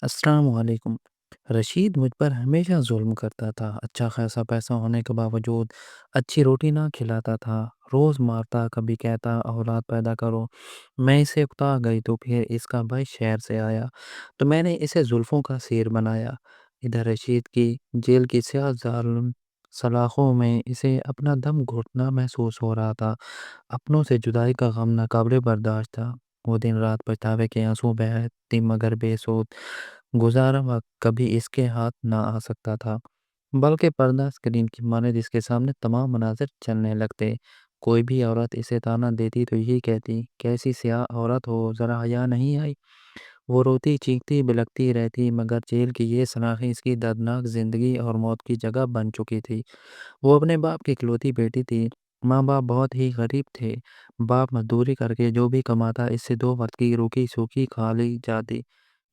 السلام علیکم۔ رشید مجھ پر ہمیشہ ظلم کرتا تھا، اچھا خاصا پیسہ ہونے کے باوجود اچھی روٹی نہ کھلاتا تھا، روز مارتا، کبھی کہتا اولاد پیدا کرو۔ میں اسے اکتا گئی تو پھر اس کا بھائی شہر سے آیا تو میں نے اسے زلفوں کا سیر بنایا۔ ادھر رشید کی جیل کی سیاہ ظالم سلاخوں میں اسے اپنا دم گھٹنا محسوس ہو رہا تھا۔ اپنوں سے جدائی کا غم ناقابل برداشت تھا۔ وہ دن رات پچھتاوے کے آنسو بہتی مگر بے سود گزارا وقت کبھی اس کے ہاتھ نہ آ سکتا تھا، بلکہ پردہ اسکرین کی مانند اس کے سامنے تمام مناظر چلنے لگتے۔ کوئی بھی عورت اسے تانا دیتی تو یہی کہتی، کیسی سیاہ عورت ہو، ذرا حیا نہیں آئی۔ وہ روتی چیختی بلکتی رہتی، مگر جیل کی یہ سلاخیں اس کی دردناک زندگی اور موت کی جگہ بن چکی تھی۔ وہ اپنے باپ کی اکلوتی بیٹی تھی۔ ماں باپ بہت ہی غریب تھے۔ باپ مزدوری کر کے جو بھی کماتا اس سے 2 وقت کی روکی سوکھی کھا لی جاتی۔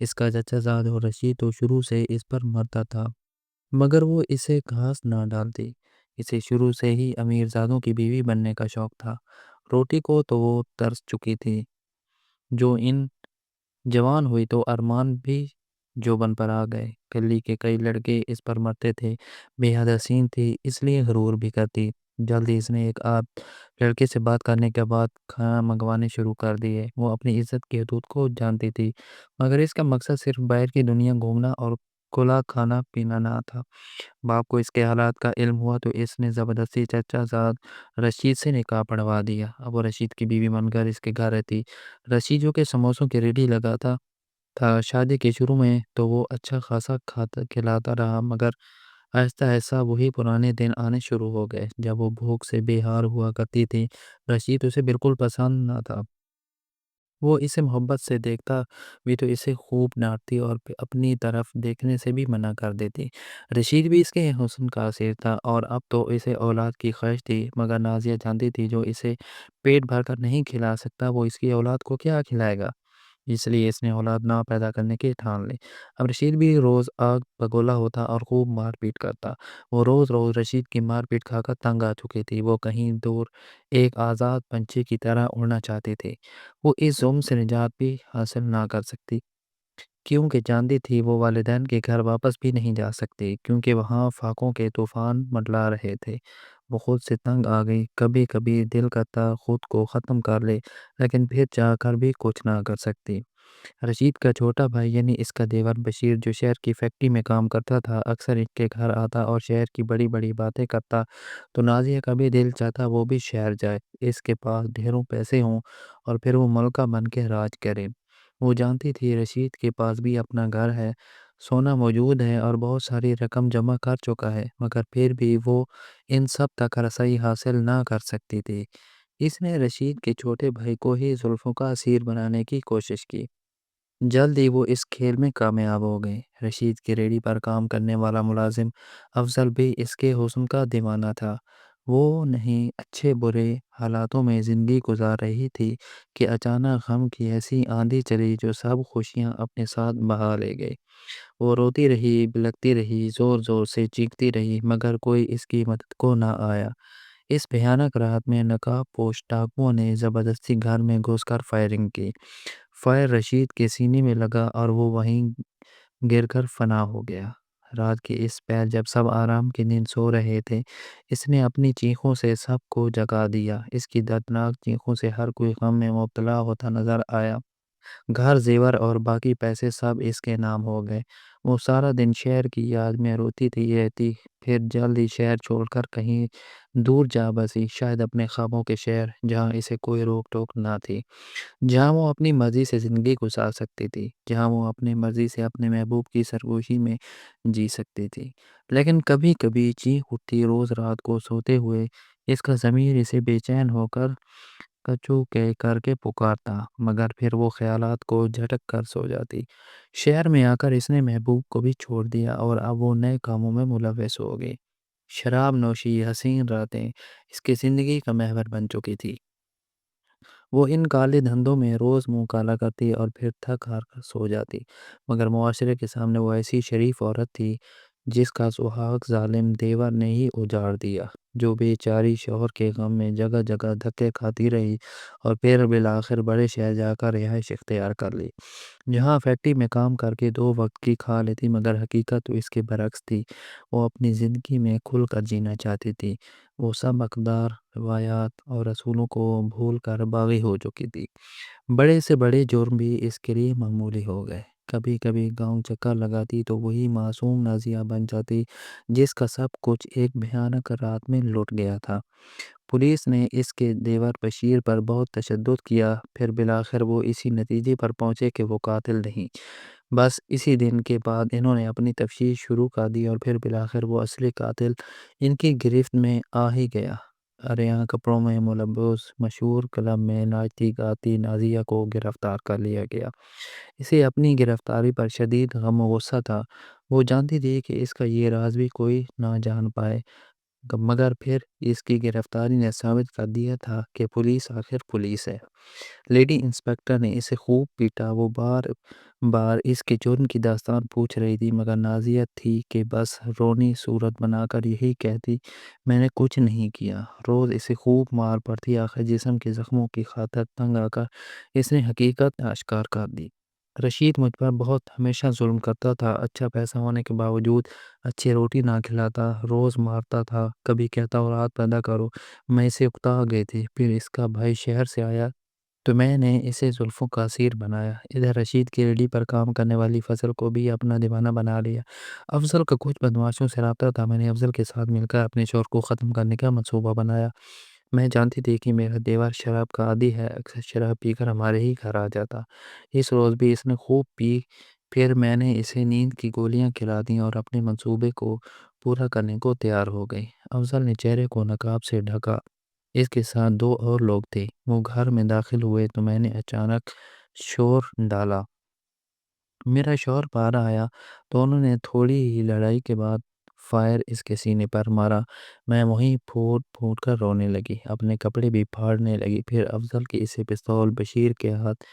اس کا چچا زاد اور رشید تو شروع سے اس پر مرتا تھا، مگر وہ اسے گھاس نہ ڈالتی۔ اسے شروع سے ہی امیر زادوں کی بیوی بننے کا شوق تھا۔ روٹی کو تو وہ ترس چکی تھی، جو ان جوان ہوئی تو ارمان بھی جوبن پر آ گئے۔ گلی کے کئی لڑکے اس پر مرتے تھے۔ بے حد حسین تھی، اس لیے غرور بھی کرتی۔ جلدی اس نے ایک لڑکے سے بات کرنے کے بعد کھانا منگوانے شروع کر دیے۔ وہ اپنی عزت کی حدود کو جانتی تھی، مگر اس کا مقصد صرف باہر کی دنیا گھومنا اور کھلا کھانا پینا نہ تھا۔ باپ کو اس کے حالات کا علم ہوا تو اس نے زبردستی چچا زاد رشید سے نکاح پڑھوا دیا۔ اب وہ رشید کی بیوی بن کر اس کے گھر رہتی۔ رشید جو کہ سموسوں کی ریڈی لگاتا تھا، شادی کے شروع میں تو وہ اچھا خاصا کھلاتا رہا، مگر آہستہ آہستہ وہی پرانے دن آنے شروع ہو گئے جب وہ بھوک سے بے حال ہوا کرتی تھی۔ رشید اسے بالکل پسند نہ تھا۔ وہ اسے محبت سے دیکھتا بھی تو اسے خوب ڈانٹتی اور اپنی طرف دیکھنے سے بھی منع کر دیتی۔ رشید بھی اس کے حسن کا اسیر تھا اور اب تو اسے اولاد کی خواہش تھی، مگر نازیہ جانتی تھی جو اسے پیٹ بھر کر نہیں کھلا سکتا وہ اس کی اولاد کو کیا کھلائے گا۔ اس لیے اس نے اولاد نہ پیدا کرنے کی ٹھان لی۔ اب رشید بھی روز آگ بگولا ہوتا اور خوب مار پیٹ کرتا۔ وہ روز روز رشید کی مار پیٹ کھا کر تنگ آ چکی تھی۔ وہ کہیں دور ایک آزاد پنچھی کی طرح اڑنا چاہتی تھی۔ وہ اس ظلم سے نجات بھی حاصل نہ کر سکتی، کیونکہ جانتی تھی وہ والدین کے گھر واپس بھی نہیں جا سکتی، کیونکہ وہاں فاقوں کے طوفان منڈلا رہے تھے۔ وہ خود سے تنگ آ گئی۔ کبھی کبھی دل کرتا خود کو ختم کر لے، لیکن پھر چاہ کر بھی کچھ نہ کر سکتی۔ رشید کا چھوٹا بھائی یعنی اس کا دیور بشیر، جو شہر کی فیکٹری میں کام کرتا تھا، اکثر اس کے گھر آتا اور شہر کی بڑی بڑی باتیں کرتا تو نازیہ کا بھی دل چاہتا وہ بھی شہر جائے، اس کے پاس ڈھیروں پیسے ہوں اور پھر وہ ملکہ بن کے راج کرے۔ وہ جانتی تھی رشید کے پاس بھی اپنا گھر ہے، سونا موجود ہے اور بہت ساری رقم جمع کر چکا ہے، مگر پھر بھی وہ ان سب تک رسائی حاصل نہ کر سکتی تھی۔ اس نے رشید کے چھوٹے بھائی کو ہی زلفوں کا اسیر بنانے کی کوشش کی۔ جلد ہی وہ اس کھیل میں کامیاب ہو گئے۔ رشید کی ریڑھی پر کام کرنے والا ملازم افضل بھی اس کے حسن کا دیوانہ تھا۔ وہ نہیں اچھے برے حالاتوں میں زندگی گزار رہی تھی کہ اچانک غم کی ایسی آندھی چلی جو سب خوشیاں اپنے ساتھ بہا لے گئی۔ وہ روتی رہی، بلکتی رہی، زور زور سے چیختی رہی، مگر کوئی اس کی مدد کو نہ آیا۔ اس بھیانک رات میں نقاب پوش ڈاکوؤں نے زبردستی گھر میں گھس کر فائرنگ کی۔ فائر رشید کے سینے میں لگا اور وہ وہیں گر کر فنا ہو گیا۔ رات کی اس پہر جب سب آرام کی نیند سو رہے تھے، اس نے اپنی چیخوں سے سب کو جگا دیا۔ اس کی دردناک چیخوں سے ہر کوئی غم میں مبتلا ہوتا نظر آیا۔ گھر، زیور اور باقی پیسے سب اس کے نام ہو گئے۔ وہ سارا دن شہر کی یاد میں روتی تھی رہتی، پھر جلد ہی شہر چھوڑ کر کہیں دور جا بسی، شاید اپنے خوابوں کے شہر جہاں اسے کوئی روک ٹوک نہ تھی، جہاں وہ اپنی مرضی سے زندگی گزار سکتی تھی، جہاں وہ اپنی مرضی سے اپنے محبوب کی سرگوشی میں جی سکتی تھی۔ لیکن کبھی کبھی چیخ اٹھتی روز رات کو سوتے ہوئے، اس کا ضمیر اسے بے چین ہو کر کچو کے کر کے پکارتا، مگر پھر وہ خیالات کو جھٹک کر سو جاتی۔ شہر میں آ کر اس نے محبوب کو بھی چھوڑ دیا اور اب وہ نئے کاموں میں ملوث ہو گئی۔ شراب نوشی، حسین راتیں اس کی زندگی کا محور بن چکی تھی۔ وہ ان کالے دھندوں میں روز منہ کالا کرتی اور پھر تھک ہار کر سو جاتی، مگر معاشرے کے سامنے وہ ایسی شریف عورت تھی جس کا سہاگ ظالم دیور نے ہی اجاڑ دیا، جو بیچاری شوہر کے غم میں جگہ جگہ دھکے کھاتی رہی اور پھر بالآخر بڑے شہر جا کر رہائش اختیار کر لی، جہاں فیکٹری میں کام کر کے دو وقت کی کھا لیتی۔ مگر حقیقت تو اس کے برعکس تھی۔ وہ اپنی زندگی میں کھل کر جینا چاہتی تھی۔ وہ سب اقدار، روایات اور رسولوں کو بھول کر باغی ہو چکی تھی۔ بڑے سے بڑے جرم بھی اس کے لیے معمولی ہو گئے۔ کبھی کبھی گاؤں چکر لگاتی تو وہی معصوم نازیہ بن جاتی جس کا سب کچھ ایک بھیانک رات میں لٹ گیا تھا۔ پولیس نے اس کے دیور بشیر پر بہت تشدد کیا، پھر بالآخر وہ اسی نتیجے پر پہنچے کہ وہ قاتل نہیں۔ بس اسی دن کے بعد انہوں نے اپنی تفتیش شروع کر دی اور پھر بالآخر وہ اصلی قاتل ان کی گرفت میں آ ہی گیا۔ عریاں کپڑوں میں ملبوس مشہور کلب میں ناچتی گاتی نازیہ کو گرفتار کر لیا گیا۔ اسے اپنی گرفتاری پر شدید غم و غصہ تھا۔ وہ جانتی تھی کہ اس کا یہ راز بھی کوئی نہ جان پائے، مگر پھر اس کی گرفتاری نے ثابت کر دیا تھا کہ پولیس آخر پولیس ہے۔ لیڈی انسپکٹر نے اسے خوب پیٹا۔ وہ بار بار اس کے جرم کی داستان پوچھ رہی تھی، مگر نازیہ تھی کہ بس رونی صورت بنا کر یہی کہتی، میں نے کچھ نہیں کیا۔ روز اسے خوب مار پڑتی، آخر جسم کے زخموں کی خاطر تنگ آ کر اس نے حقیقت آشکار کر دی۔ رشید مجھ پر بہت ہمیشہ ظلم کرتا تھا، اچھا پیسہ ہونے کے باوجود اچھی روٹی نہ کھلاتا، روز مارتا تھا، کبھی کہتا اولاد پیدا کرو۔ میں اسے اکتا گئی تھی۔ پھر اس کا بھائی شہر سے آیا تو میں نے اسے زلفوں کا اسیر بنایا۔ ادھر رشید کی ریڈی پر کام کرنے والی فضل کو بھی اپنا دیوانہ بنا لیا۔ افضل کا کچھ بدمعاشوں سے رابطہ تھا۔ میں نے افضل کے ساتھ مل کر اپنے شوہر کو ختم کرنے کا منصوبہ بنایا۔ میں جانتی تھی کہ میرا دیور شراب کا عادی ہے، اکثر شراب پی کر ہمارے ہی گھر آ جاتا۔ اس روز بھی اس نے خوب پی۔ پھر میں نے اسے نیند کی گولیاں کھلا دیں اور اپنے منصوبے کو پورا کرنے کو تیار ہو گئی۔ افضل نے چہرے کو نقاب سے ڈھکا۔ اس کے ساتھ دو اور لوگ تھے۔ وہ گھر میں داخل ہوئے تو میں نے اچانک شور ڈالا۔ میرا شوہر باہر آیا تو انہوں نے تھوڑی ہی لڑائی کے بعد فائر اس کے سینے پر مارا۔ میں وہیں پھوٹ پھوٹ کر رونے لگی، اپنے کپڑے بھی پھاڑنے لگی۔ پھر افضل کی اسے پستول بشیر کے ہاتھ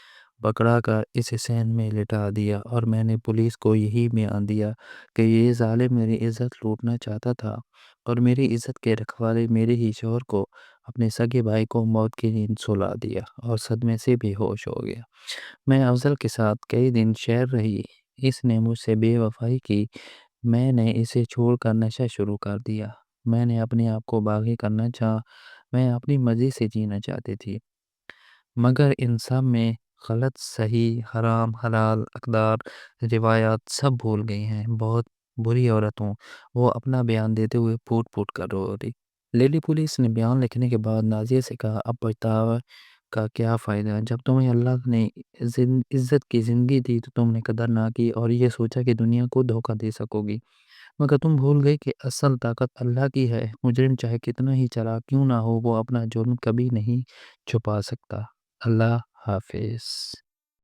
پکڑا کر اسے صحن میں لٹا دیا اور میں نے پولیس کو یہی بیان دیا کہ یہ ظالم میری عزت لوٹنا چاہتا تھا اور میری عزت کے رکھوالے میرے ہی شوہر کو، اپنے سگے بھائی کو موت کی نیند سلا دیا اور صدمے سے بے ہوش ہو گیا۔ میں افضل کے ساتھ کئی دن شہر رہی۔ اس نے مجھ سے بے وفائی کی۔ میں نے اسے چھوڑ کر نشہ شروع کر دیا۔ میں نے اپنے آپ کو باغی کرنا چاہا۔ میں اپنی مرضی سے جینا چاہتی تھی، مگر ان سب میں غلط صحیح، حرام حلال، اقدار، روایات سب بھول گئی ہیں۔ بہت بری عورت ہوں۔ وہ اپنا بیان دیتے ہوئے پھوٹ پھوٹ کر رو رہی۔ لیڈی پولیس نے بیان لکھنے کے بعد نازیہ سے کہا، اب پچھتاوا کا کیا فائدہ؟ جب تمہیں اللہ نے عزت کی زندگی دی تو تم نے قدر نہ کی اور یہ سوچا کہ دنیا کو دھوکہ دے سکو گی، مگر تم بھول گئی کہ اصل طاقت اللہ کی ہے۔ مجرم چاہے کتنا ہی چالاک کیوں نہ ہو، وہ اپنا جرم کبھی نہیں چھپا سکتا۔ اللہ حافظ۔